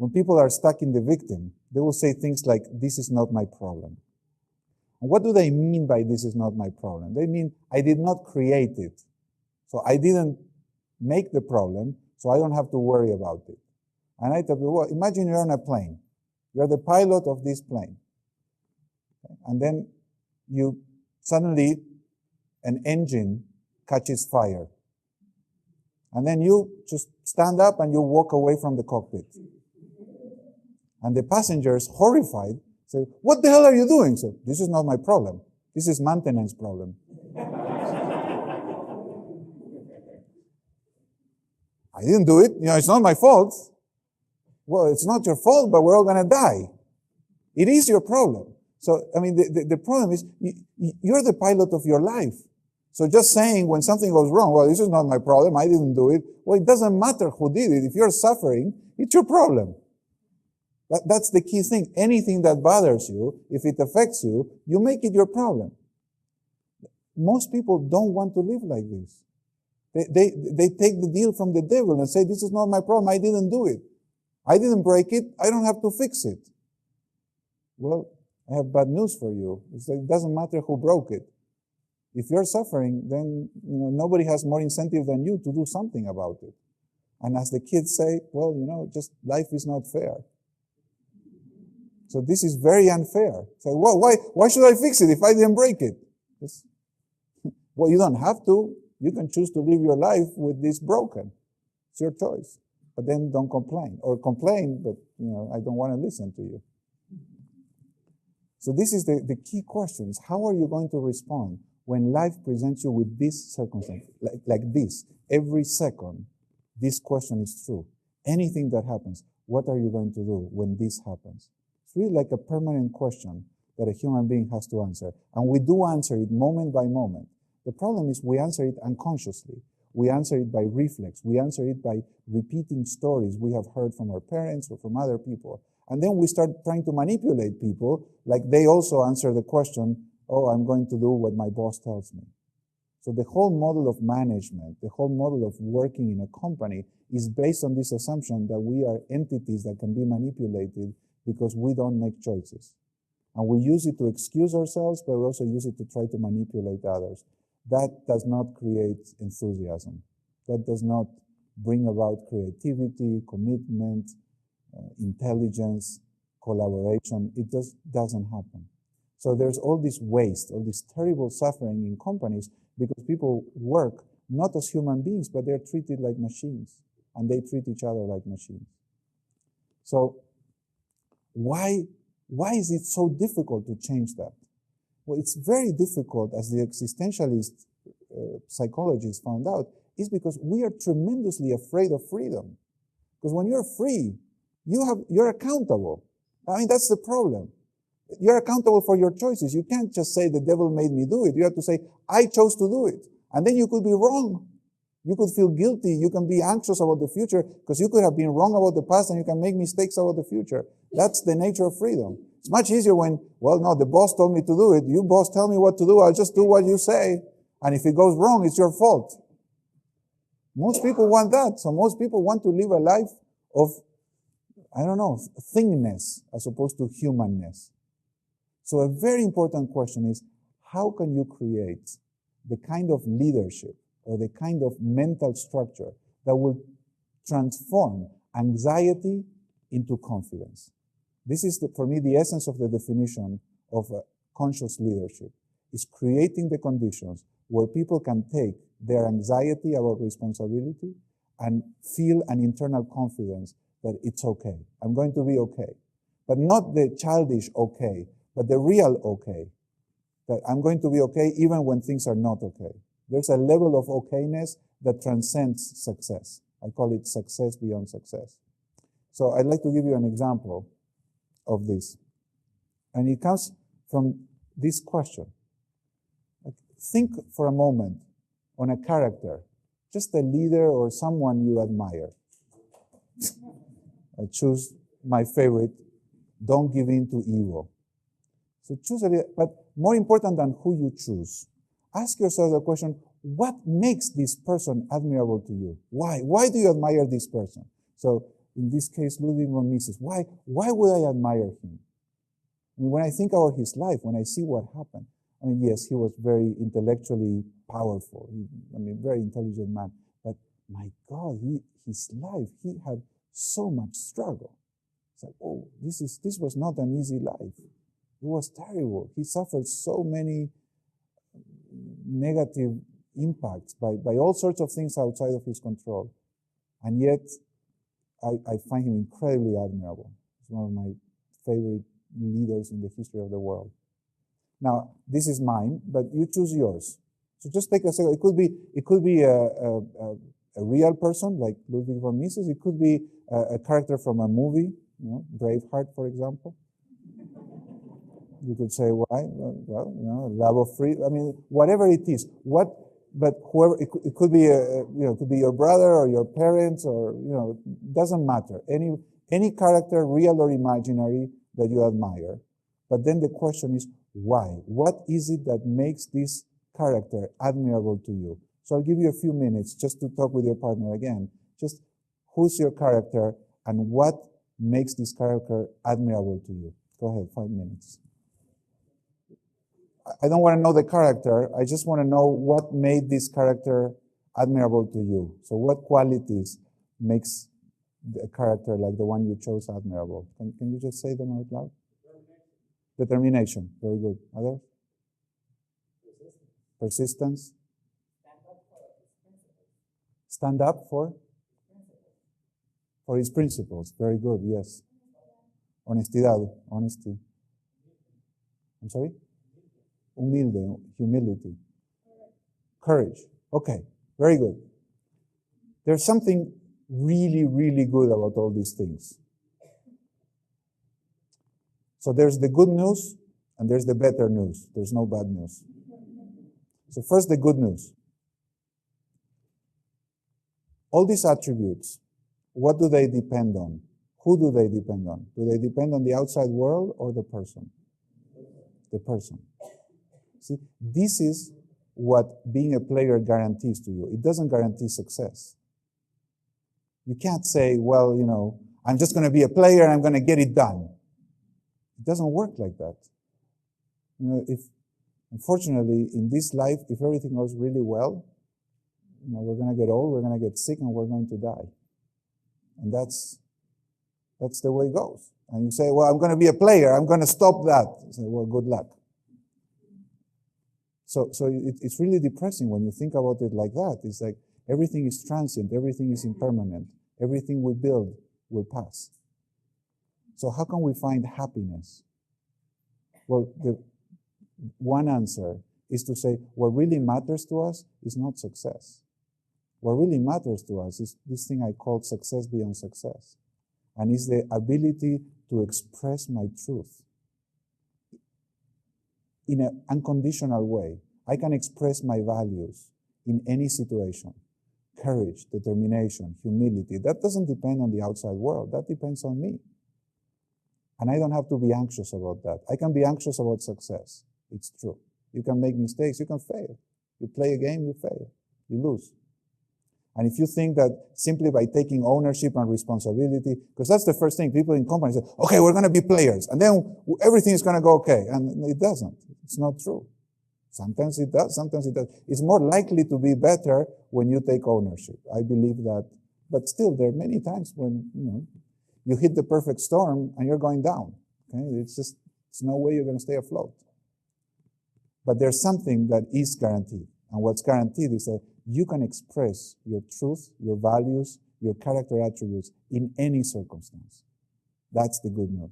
When people are stuck in the victim, they will say things like, this is not my problem. And what do they mean by this is not my problem? They mean, I did not create it. So I didn't make the problem, so I don't have to worry about it. And I tell people, well, imagine you're on a plane. You're the pilot of this plane. Okay? And then you suddenly, an engine catches fire. And then you just stand up and you walk away from the cockpit. And the passengers, horrified, say, what the hell are you doing? So, this is not my problem. This is maintenance problem. I didn't do it. It's not my fault. Well, it's not your fault, but we're all going to die. It is your problem. So, the problem is, you're the pilot of your life. So just saying when something goes wrong, well, this is not my problem, I didn't do it. Well, it doesn't matter who did it. If you're suffering, it's your problem. That's the key thing. Anything that bothers you, if it affects you, you make it your problem. Most people don't want to live like this. They take the deal from the devil and say, this is not my problem, I didn't do it. I didn't break it, I don't have to fix it. Well, I have bad news for you. It doesn't matter who broke it. If you're suffering, then nobody has more incentive than you to do something about it. And as the kids say, well, just life is not fair. So this is very unfair. So, well, why should I fix it if I didn't break it? Well, you don't have to. You can choose to live your life with this broken. It's your choice. But then don't complain. Or complain, but, I don't want to listen to you. So this is the key question, is how are you going to respond when life presents you with this circumstance, like this? Every second, this question is true. Anything that happens, what are you going to do when this happens? It's really like a permanent question that a human being has to answer. And we do answer it moment by moment. The problem is we answer it unconsciously. We answer it by reflex. We answer it by repeating stories we have heard from our parents or from other people. And then we start trying to manipulate people, like they also answer the question, oh, I'm going to do what my boss tells me. So the whole model of management, the whole model of working in a company is based on this assumption that we are entities that can be manipulated because we don't make choices. And we use it to excuse ourselves, but we also use it to try to manipulate others. That does not create enthusiasm. That does not bring about creativity, commitment, intelligence, collaboration. It just doesn't happen. So there's all this waste, all this terrible suffering in companies because people work not as human beings, but they're treated like machines, and they treat each other like machines. So why is it so difficult to change that? Well, it's very difficult, as the existentialist psychologists found out, is because we are tremendously afraid of freedom. Because when you're free, you're accountable. That's the problem. You're accountable for your choices. You can't just say the devil made me do it. You have to say, I chose to do it. And then you could be wrong. You could feel guilty. You can be anxious about the future because you could have been wrong about the past and you can make mistakes about the future. That's the nature of freedom. It's much easier when, well, no, the boss told me to do it. You, boss, tell me what to do. I'll just do what you say. And if it goes wrong, it's your fault. Most people want that. So most people want to live a life of, thingness as opposed to humanness. So a very important question is, how can you create the kind of leadership or the kind of mental structure that will transform anxiety into confidence? This is, for me, the essence of the definition of conscious leadership, is creating the conditions where people can take their anxiety about responsibility and feel an internal confidence that it's okay. I'm going to be okay. But not the childish okay, but the real okay. That I'm going to be okay even when things are not okay. There's a level of okayness that transcends success. I call it success beyond success. So I'd like to give you an example of this. And it comes from this question. Think for a moment on a character, just a leader or someone you admire. I choose my favorite, don't give in to evil. So choose a leader, but more important than who you choose, ask yourself the question, what makes this person admirable to you? Why? Why do you admire this person? So in this case, Ludwig von Mises. Why would I admire him? I mean, when I think about his life, when I see what happened, I mean, yes, he was very intellectually powerful. Very intelligent man. But my God, his life, he had so much struggle. It's like, oh, this was not an easy life. It was terrible. He suffered so many negative impacts by all sorts of things outside of his control. And yet, I find him incredibly admirable. He's one of my favorite leaders in the history of the world. Now, this is mine, but you choose yours. So just take a second. It could be a real person like Ludwig von Mises. It could be a character from a movie, Braveheart, for example. You could say, why? Well, love of freedom. I mean, whatever it is. But whoever, it could be, it could be your brother or your parents or, doesn't matter. Any character, real or imaginary, that you admire. But then the question is, why? What is it that makes this character admirable to you? So I'll give you a few minutes just to talk with your partner again. Just who's your character and what makes this character admirable to you? Go ahead, 5 minutes. I don't want to know the character. I just want to know what made this character admirable to you. So what qualities makes a character like the one you chose admirable? Can you just say them out loud? Determination. Very good. Others? Persistence. Stand up for his principles. Very good, yes. Honestidad. Honesty. I'm sorry? Humility. Courage. Okay, very good. There's something really, really good about all these things. So there's the good news and there's the better news. There's no bad news. So first, the good news. All these attributes, what do they depend on? Who do they depend on? Do they depend on the outside world or the person? The person. See, this is what being a player guarantees to you. It doesn't guarantee success. You can't say, well, I'm just going to be a player and I'm going to get it done. It doesn't work like that. Unfortunately, in this life, if everything goes really well, we're going to get old, we're going to get sick, and we're going to die. And that's the way it goes. And you say, well, I'm going to be a player, I'm going to stop that. You say, well, good luck. So it's really depressing when you think about it like that. It's like everything is transient, everything is impermanent, everything we build will pass. So how can we find happiness? Well, the one answer is to say what really matters to us is not success. What really matters to us is this thing I call success beyond success. And it's the ability to express my truth in an unconditional way. I can express my values in any situation. Courage, determination, humility. That doesn't depend on the outside world. That depends on me. And I don't have to be anxious about that. I can be anxious about success. It's true. You can make mistakes. You can fail. You play a game, you fail. You lose. And if you think that simply by taking ownership and responsibility, because that's the first thing people in companies say, okay, we're going to be players, and then everything is going to go okay. And it doesn't. It's not true. Sometimes it does, sometimes it does. It's more likely to be better when you take ownership. I believe that. But still, there are many times when, you hit the perfect storm and you're going down. Okay? It's no way you're going to stay afloat. But there's something that is guaranteed. And what's guaranteed is that you can express your truth, your values, your character attributes in any circumstance. That's the good news.